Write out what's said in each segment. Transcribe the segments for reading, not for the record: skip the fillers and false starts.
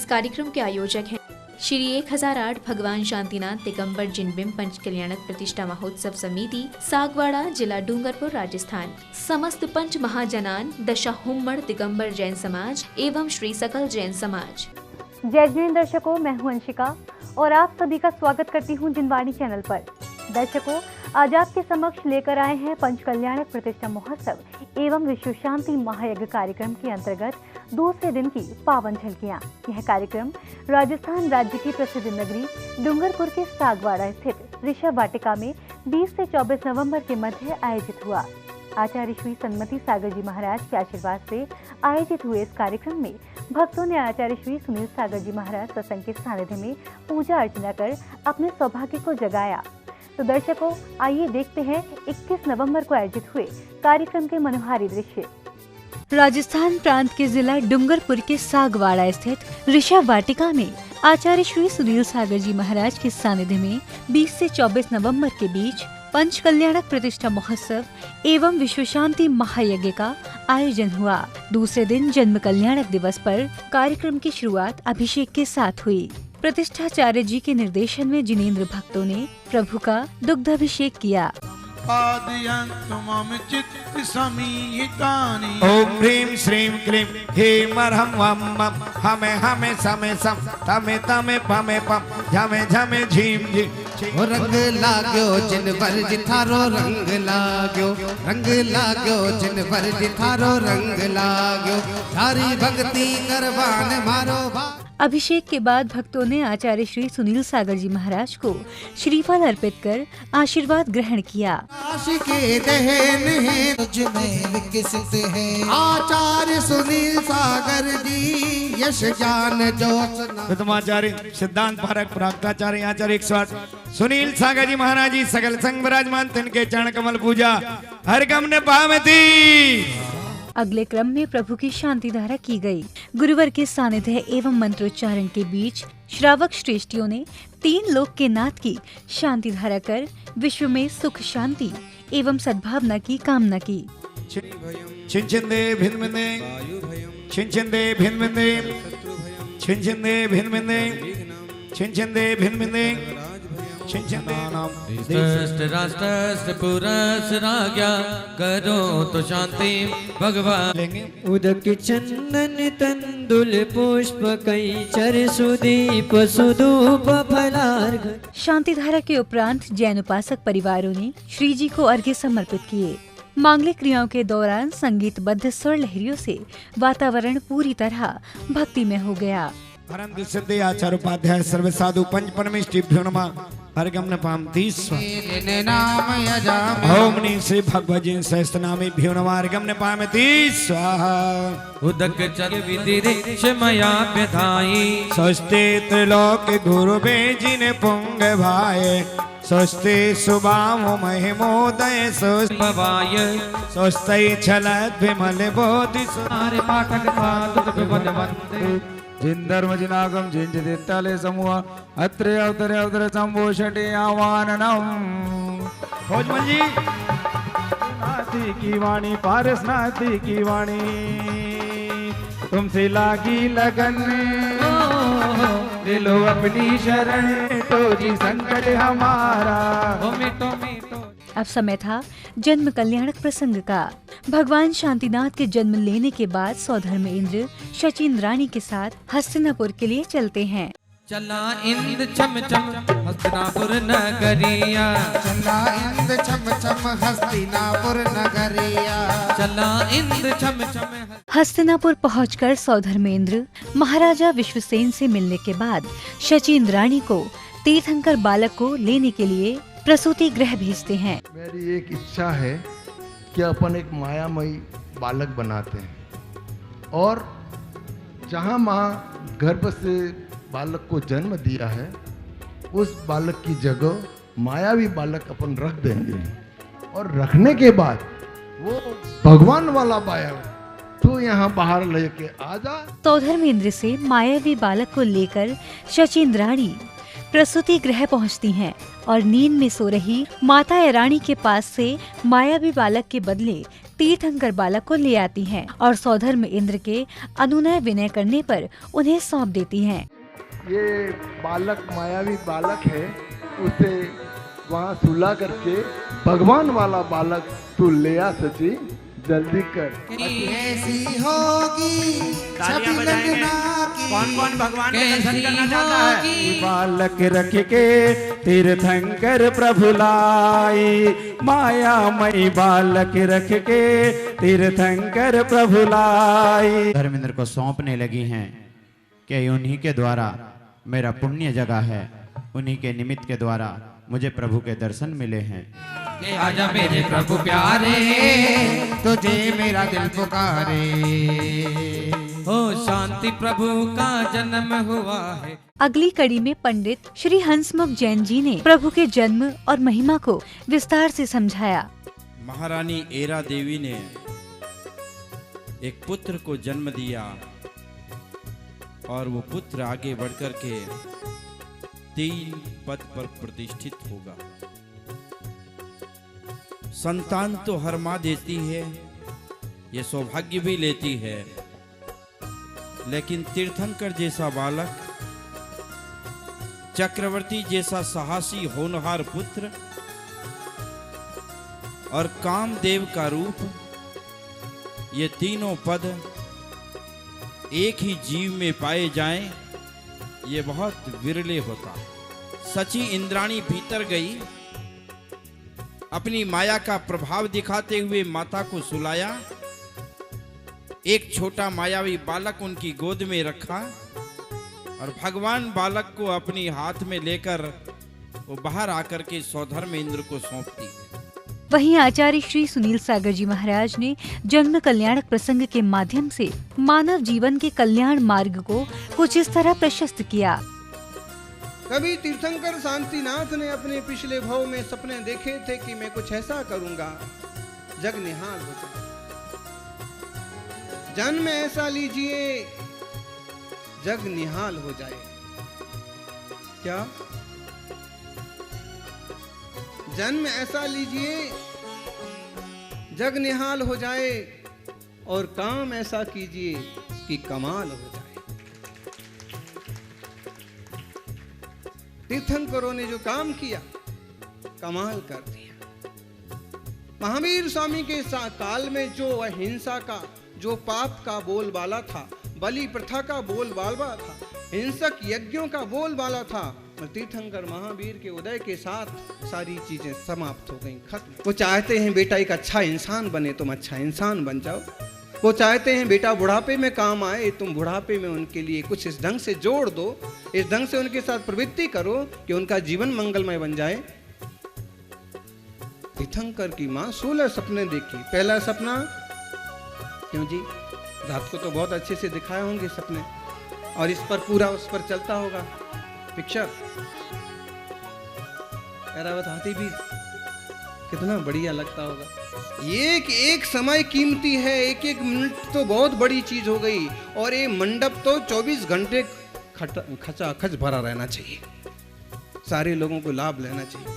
कार्यक्रम के आयोजक हैं श्री 1008 भगवान शांतिनाथ दिगंबर जिनबिंब पंच कल्याणक प्रतिष्ठा महोत्सव समिति, सागवाड़ा, जिला डूंगरपुर, राजस्थान। समस्त पंच महाजनान, दशा हुम्मड़ दिगंबर जैन समाज एवं श्री सकल जैन समाज। जय जैन दर्शकों, मैं हूं अंशिका और आप सभी का स्वागत करती हूं जिनवाणी चैनल पर। दर्शकों, आज आपके समक्ष लेकर आए हैं पंच कल्याणक प्रतिष्ठा महोत्सव एवं विश्व शांति महायज्ञ कार्यक्रम के अंतर्गत दूसरे दिन की पावन झलकियां। यह कार्यक्रम राजस्थान राज्य की प्रसिद्ध नगरी डूंगरपुर के सागवाड़ा स्थित ऋषभ वाटिका में 20 से 24 नवंबर के मध्य आयोजित हुआ। आचार्य श्री सन्मति सागर जी महाराज के आशीर्वाद से आयोजित हुए इस कार्यक्रम में भक्तों ने आचार्य श्री सुनील सागर जी महाराज सत्संग के सानिध्य में पूजा अर्चना कर अपने सौभाग्य को जगाया। तो दर्शकों, आइए देखते हैं 21 नवंबर को आयोजित हुए कार्यक्रम के मनोहारी दृश्य। राजस्थान प्रांत के जिला डूंगरपुर के सागवाड़ा स्थित ऋषभ वाटिका में आचार्य श्री सुनील सागर जी महाराज के सानिध्य में 20 से 24 नवंबर के बीच पंच कल्याणक प्रतिष्ठा महोत्सव एवं विश्व शांति महायज्ञ का आयोजन हुआ। दूसरे दिन जन्म कल्याणक दिवस पर कार्यक्रम की शुरुआत अभिषेक के साथ हुई। प्रतिष्ठाचार्य जी के निर्देशन में जिनेंद्र भक्तों ने प्रभु का दुग्धाभिषेक किया। ओम ह्रीं श्रीं क्लीं हेमरहं वं मं हमें हमें समे सम तमे तमे पमे पम झमे झमे झीम झीम। रंग लाग्यो जिन पर जिथारो रंग लाग्यो जिन पर जिथारो रंग लाग्यो थारी भक्ति करवान मारो भा। अभिषेक के बाद भक्तों ने आचार्य श्री सुनील सागर जी महाराज को श्रीफल अर्पित कर आशीर्वाद ग्रहण किया। आशिके दहन है तुझ में विकसित है आचार्य सुनील सागर जी यश ज्ञान जोशना। प्रथमाचार्य सिद्धांत पारक प्राक्ताचार्य आचार्य 108 सुनील सागर जी महाराज जी सकल संग विराजमान, तिनके चरण कमल पूजा हर गम ने पावती। अगले क्रम में प्रभु की शांति धारा की गई। गुरुवर के सानिध्य एवं मंत्रोच्चारण के बीच श्रावक श्रेष्ठियों ने 3 लोक के नाथ की शांति धारा कर विश्व में सुख शांति एवं सद्भावना की कामना की। छिंछिंदे भिन्नभिन्ने छिंछिंदे भिन्नभिन्ने छिंछिंदे भिन्नभिन्ने छिंछिंदे भिन्नभिन्ने राष्ट्र पुरस राग्या करो तो शांति भगवान। उदक चंदन तंदुल पुष्प कैचर सुदीप सुधूप फलार्घ। शांति धारा के उपरांत जैन उपासक परिवारों ने श्री जी को अर्घ्य समर्पित किए। मांगलिक क्रियाओं के दौरान संगीतबद्ध स्वर लहरियों से वातावरण पूरी तरह भक्तिमय हो गया। परम सिद्धि आचार्य उपाध्याय सर्व साधु पंच परमेष्ठिभ्यो नमः हरगम न पामती स्वाहा। ओम नी श्री भगवती सहस्त्रनामेभ्यो नमः हरगम न पामती स्वाहा। उदक चल विदिरे शमया व्यधाई स्वस्ति त्रिलोक गुरुवे जिन पुंग भाए स्वस्ति सुबामो महिमोदय भवाय स्वस्ति छलत विमल बोधि सारे पाठक साधु वंदे जिन धर्म जिनागम जिन जिताले समूह अत्रे अवतरे संभूषणे आवाननम। भोजमल जी नाथी की वाणी पारसनाथी की वाणी तुमसे लागी लगन ले लो अपनी शरण टोरी संकट हमारा। अब समय था जन्म कल्याणक प्रसंग का। भगवान शांतिनाथ के जन्म लेने के बाद सौधर्म इंद्र शचीन्द्राणी के साथ हस्तिनापुर के लिए चलते हैं। चला इंद्र चम चम हस्तिनापुर नगरिया चला इंद्र छम छम हस्तिनापुर नगरिया चला इंद्र चम चम। हस्तिनापुर पहुंचकर सौधर्मेंद्र महाराजा विश्वसेन से मिलने के बाद शचीन्द्राणी को तीर्थंकर बालक को लेने के लिए प्रसूति गृह भेजते हैं। मेरी एक इच्छा है कि अपन एक मायामयी बालक बनाते हैं और जहाँ माँ गर्भ से बालक को जन्म दिया है उस बालक की जगह मायावी बालक अपन रख देंगे और रखने के बाद वो भगवान वाला बालक तो यहाँ बाहर लेके आ जा। सौधर्मेंद्र से मायावी बालक को लेकर शचीन्द्राणी प्रसूति गृह पहुंचती हैं और नींद में सो रही माता रानी के पास से मायावी बालक के बदले तीर्थंकर बालक को ले आती हैं और सौधर्म इंद्र के अनुनय विनय करने पर उन्हें सौंप देती हैं। ये बालक मायावी बालक है, उसे वहाँ सुला करके भगवान वाला बालक तू ले आ सची, जल्दी कर। कैसी होगी तालियां बजाएंगे। कौन कौन भगवान के दर्शन करना चाहता है? बालक रख के तीर्थंकर प्रभु लाई, मायामयी बालक रख के तीर्थंकर प्रभु लाई। धर्मेंद्र को सौंपने लगी हैं कि उन्हीं के द्वारा मेरा पुण्य जगह है, उन्हीं के निमित्त के द्वारा मुझे प्रभु के दर्शन मिले हैं। आजा मेरे प्रभु प्यारे, तुझे मेरा दिल पुकारे। हो शांति प्रभु का जन्म हुआ है। अगली कड़ी में पंडित श्री हंसमुख जैन जी ने प्रभु के जन्म और महिमा को विस्तार से समझाया। महारानी एरा देवी ने एक पुत्र को जन्म दिया और वो पुत्र आगे बढ़कर के 3 पद पर प्रतिष्ठित होगा। संतान तो हर माँ देती है, ये सौभाग्य भी लेती है, लेकिन तीर्थंकर जैसा बालक, चक्रवर्ती जैसा साहसी होनहार पुत्र और कामदेव का रूप, ये तीनों पद एक ही जीव में पाए जाएं, ये बहुत विरले होता। सची इंद्राणी भीतर गई, अपनी माया का प्रभाव दिखाते हुए माता को सुलाया, एक छोटा मायावी बालक उनकी गोद में रखा और भगवान बालक को अपनी हाथ में लेकर वो बाहर आकर के सौधर्म इंद्र को सौंप दी। वहीं आचार्य श्री सुनील सागर जी महाराज ने जन्म कल्याणक प्रसंग के माध्यम से मानव जीवन के कल्याण मार्ग को कुछ इस तरह प्रशस्त किया। कभी तीर्थंकर शांतिनाथ ने अपने पिछले भव में सपने देखे थे कि मैं कुछ ऐसा करूंगा जग निहाल हो जाए। जन्म ऐसा लीजिए जग निहाल हो जाए। क्या? जन्म ऐसा लीजिए जग निहाल हो जाए और काम ऐसा कीजिए कि कमाल हो जाए। तीर्थंकरों ने जो काम किया कमाल कर दिया। महावीर स्वामी के काल में जो अहिंसा का, जो पाप का बोलबाला था, बलि प्रथा का बोलबाला था, हिंसक यज्ञों का बोलबाला था, तीर्थंकर महावीर के उदय के साथ सारी चीजें समाप्त हो गईं, खत्म। वो चाहते हैं बेटा एक अच्छा इंसान बने, तुम अच्छा इंसान बन जाओ। वो चाहते हैं बेटा बुढ़ापे में काम आए, तुम बुढ़ापे में उनके लिए कुछ इस ढंग से जोड़ दो, इस ढंग से उनके साथ प्रवृत्ति करो कि उनका जीवन मंगलमय बन जाए। तीर्थंकर की माँ 16 सपने देखी। पहला सपना, क्यों जी, रात को तो बहुत अच्छे से दिखाए होंगे सपने और इस पर पूरा उस पर चलता होगा पिक्चर। ऐरावत हाथी भी कितना बढ़िया लगता होगा। एक एक समय कीमती है, एक एक मिनट तो बहुत बड़ी चीज हो गई और ये मंडप तो 24 घंटे खचाखच भरा रहना चाहिए। सारे लोगों को लाभ लेना चाहिए।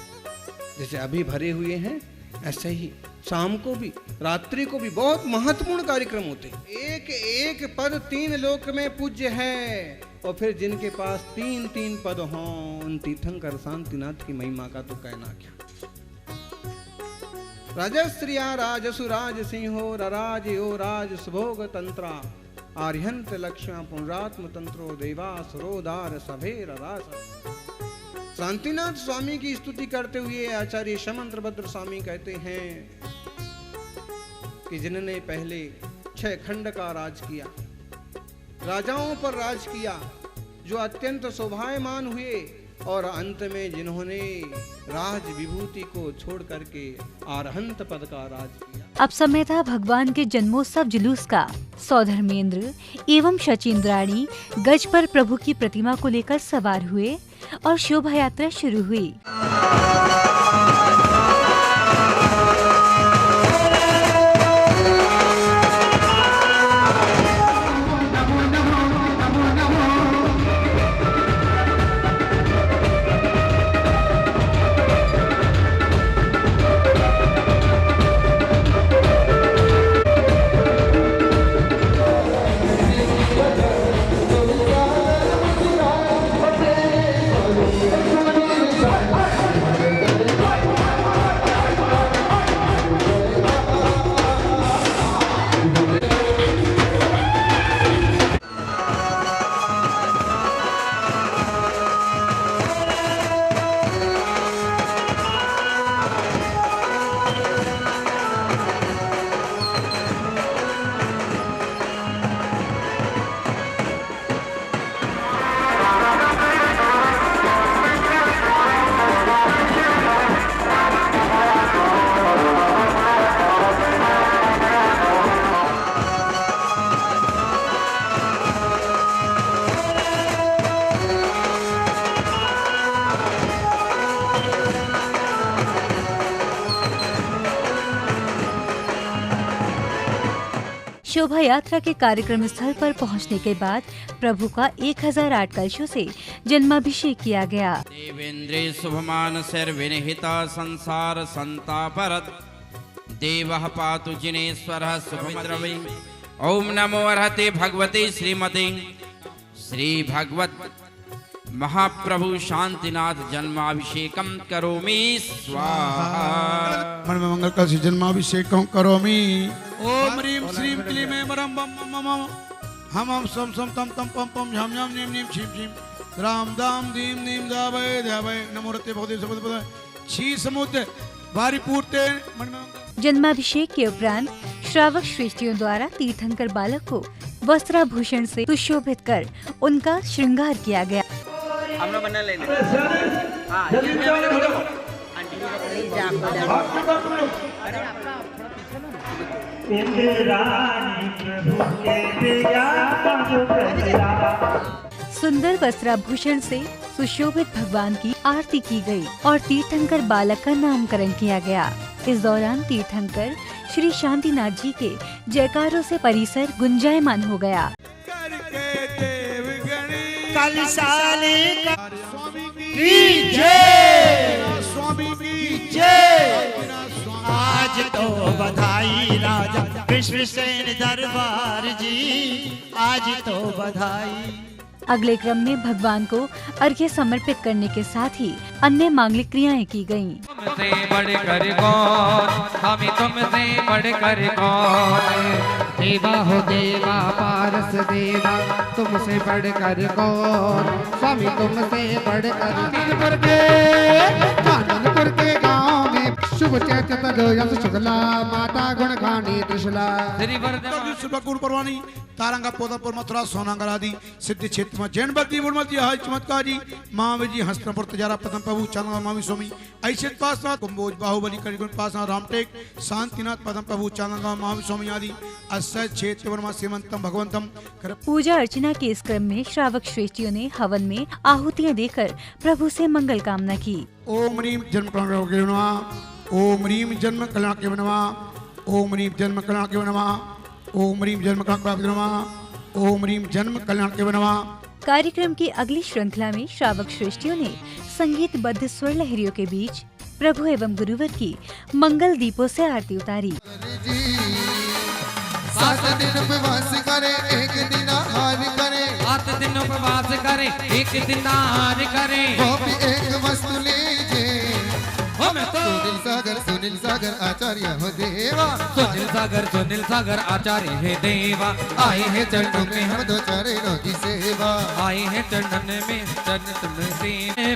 जैसे अभी भरे हुए हैं ऐसे ही शाम को भी, रात्रि को भी बहुत महत्वपूर्ण कार्यक्रम होते हैं। एक एक पद 3 लोक में पूज्य है और फिर जिनके पास 3 पद हों, उन तीर्थंकर शांतिनाथ की महिमा का तो कहना क्या। राजश्रिया राजसुराज सिंहो रराज यो राज सुभोग तंत्रा आर्यंत लक्ष्मण पुनरात्म तंत्रो देवासुरोदार सभेर रास। शांतिनाथ स्वामी की स्तुति करते हुए आचार्य शमंत्र भद्र स्वामी कहते हैं कि जिन्होंने पहले 6 खंड का राज किया, राजाओं पर राज किया, जो अत्यंत शोभायमान हुए और अंत में जिन्होंने राज विभूति को छोड़ करके आरहंत पद का राज किया। अब समय था भगवान के जन्मोत्सव जुलूस का। सौधर्मेंद्र एवं शचींद्राणी गज पर प्रभु की प्रतिमा को लेकर सवार हुए और शोभा यात्रा शुरू हुई। शोभा यात्रा के कार्यक्रम स्थल पर पहुंचने के बाद प्रभु का 1008 कलशों से जन्माभिषेक किया गया। देवेंद्रे शुभमान सर्विनिहिता संसार संतापरत देवः पातु जिनेश्वरः शुभमद्रवे। ओम नमो अर्हते भगवते श्रीमते श्री भगवत महाप्रभु शांतिनाथ जन्माभिषेकम करोमि स्वाहा। मन में मंगल कलश जन्माभिषेकं करोमि। ओम ह्रीं श्रीं क्लीं ऐं वरं बम बम बम हम सम सम तम तम पम पम झम झम नीम नीम छीम छीम राम दाम दीम नीम दावय दावय नमो रते भगवते सबद छी समुद्र भारी पूर्ते। जन्माभिषेक के उपरांत श्रावक श्रेष्ठियों द्वारा तीर्थंकर बालक को वस्त्राभूषण से सुशोभित कर उनका श्रृंगार किया गया। सुंदर वस्त्राभूषण से सुशोभित भगवान की आरती की गई और तीर्थंकर बालक का नामकरण किया गया। इस दौरान तीर्थंकर श्री शांतिनाथ जी के जयकारों से परिसर गुंजायमान हो गया। आज तो बधाई राजा विश्वसेन दरबार जी, आज तो बधाई। अगले क्रम में भगवान को अर्घ्य समर्पित करने के साथ ही अन्य मांगलिक क्रियाएं की गयीं। तुमसे बढ़कर कौन, हम तुमसे बढ़कर कौन, देवा हो देवा पारस देवा, तुमसे बढ़कर कौन, स्वामी तुमसे बढ़कर। आनंदपुर के गांव में शुभ चैत्र यश शुक्ला माता गुण गानी त्रिशूला। गुरु परवानी तारंगा पोदापुर मथुरा सोनांगर आदि सिद्धि क्षेत्र में जैन भक्ति बुड़मती हाई चमत्कारी महावीर हस्तपुर तजारा पदम प्रभु चंद्रमा मामी स्वामी ऐश्वर्य पासनाथ कुंभोज बाहुबली करिगुण पासनाथ रामटेक शांतिनाथ पदम प्रभु चंद्रमा मामी स्वामी आदि अस्य क्षेत्र वर्मा श्रीमंतम भगवंतम। पूजा अर्चना के इस क्रम में श्रावक श्रेष्ठियों ने हवन में आहुतियां देकर प्रभु से मंगल कामना की। ओम ह्रीं जन्म कल्याण के नमः, ओम ह्रीं जन्म कल्याण के नमः, ओम ह्रीं जन्म कल्याण के नमः, ओम ह्रीं जन्म कल्याण के नमः, ओम ह्रीं जन्म कल्याण के नमः। कार्यक्रम की अगली श्रृंखला में श्रावक श्रेष्ठियों ने संगीतबद्ध स्वर लहरियों के बीच प्रभु एवं गुरुवर की मंगल दीपों से आरती उतारी। 7 दिन उपवास करे, एक दिन आहार करे, 8 दिन उपवास करे, एक दिन आहार करे, वो भी एक वस्तु लीजिए। सुनील सागर आचार्य हो देवा, सुनील सागर आचार्य है देवा, आए हैं चरणों में हम दो चरणों की सेवा, आए हैं चरणन में चरण से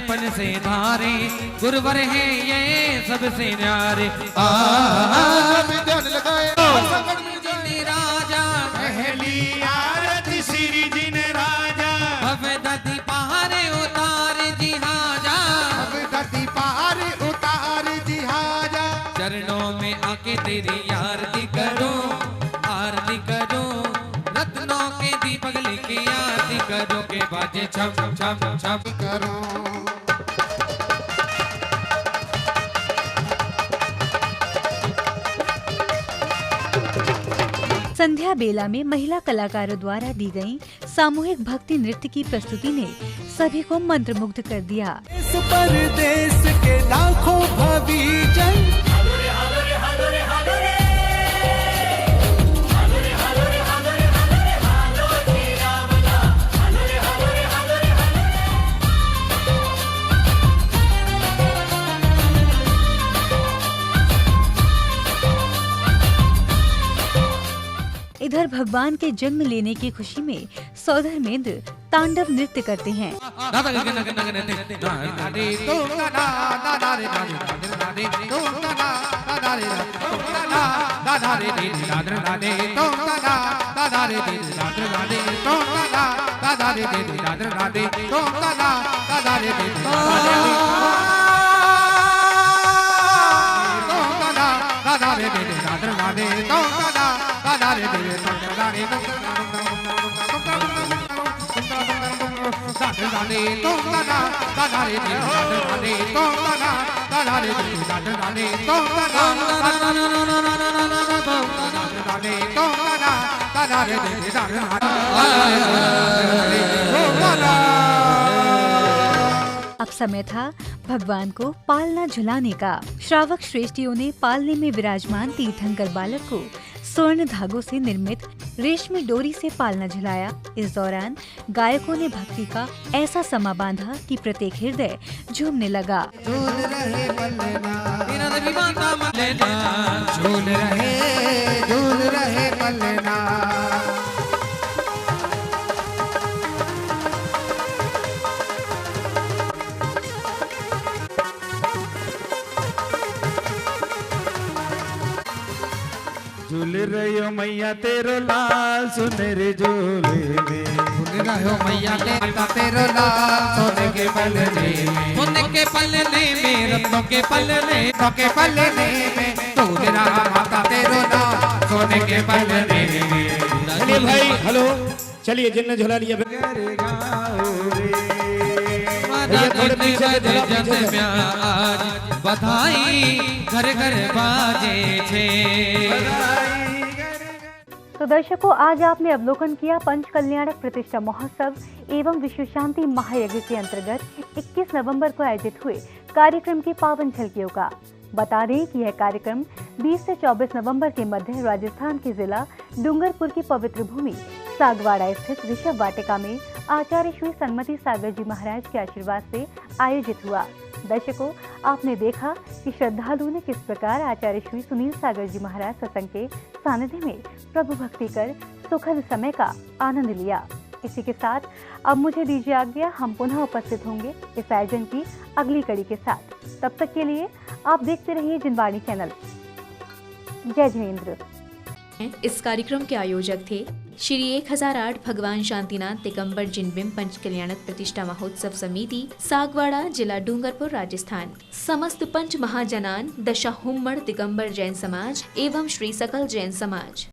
पन से धारे, गुरुवर है ये सबसे न्यारे। ध्यान लगाए राजा पहली आरती श्री जिन राजा, अब दती पहाड़े उतार जी हाजा, अब दती पहाड़े उतार जी हाजा। चरणों में आके तेरी आरती करो, आरती करो, रत्नों के दीपक लेके आरती करो, के बाजे छम छम छम करो। संध्या बेला में महिला कलाकारों द्वारा दी गई सामूहिक भक्ति नृत्य की प्रस्तुति ने सभी को मंत्रमुग्ध कर दिया। इस परदेश के लाखों भविजन इधर भगवान के जन्म लेने की खुशी में सौधर्मेंद्र तांडव नृत्य करते हैं। अब समय था भगवान को पालना झुलाने का। श्रावक श्रेष्ठियों ने पालने में विराजमान तीर्थंकर बालक को स्वर्ण धागों से निर्मित रेशमी डोरी से पालना झुलाया। इस दौरान गायकों ने भक्ति का ऐसा समा बांधा कि प्रत्येक हृदय झूमने लगा। झूल रहे पलना। झूल रही मैया तेरो लाल सुनहरे झूले में। झूल रहे मैया तेरो लाल सोने के पलने में। सोने के पलने में रत्नों के पलने के पलने में झूल रहा माता तेरो लाल सोने के पलने में। चलिए भाई, हेलो, चलिए जिनने झुला लिया थोड़े पीछे बधाई घर घर बाजे छे। तो दर्शकों, आज आपने अवलोकन किया पंच कल्याणक प्रतिष्ठा महोत्सव एवं विश्व शांति महायज्ञ के अंतर्गत 21 नवंबर को आयोजित हुए कार्यक्रम की पावन झलकियों का। बता दें कि यह कार्यक्रम 20 से 24 नवंबर के मध्य राजस्थान के जिला डूंगरपुर की पवित्र भूमि सागवाड़ा स्थित ऋषभ वाटिका में आचार्य श्री सन्मति सागर जी महाराज के आशीर्वाद से आयोजित हुआ। दर्शकों, आपने देखा कि श्रद्धालुओं ने किस प्रकार आचार्य श्री सुनील सागर जी महाराज सत्संग के सानिध्य में प्रभु भक्ति कर सुखद समय का आनंद लिया। इसी के साथ अब मुझे दीजिए आज्ञा। हम पुनः उपस्थित होंगे इस आयोजन की अगली कड़ी के साथ। तब तक के लिए आप देखते रहिए जिनवाणी चैनल। जय जिनेंद्र। इस कार्यक्रम के आयोजक थे श्री 1008 भगवान शांतिनाथ दिगंबर जिनबिंब पंच कल्याणक प्रतिष्ठा महोत्सव समिति, सागवाड़ा, जिला डूंगरपुर, राजस्थान। समस्त पंच महाजनान, दशा हुम्मड़ दिगंबर जैन समाज एवं श्री सकल जैन समाज।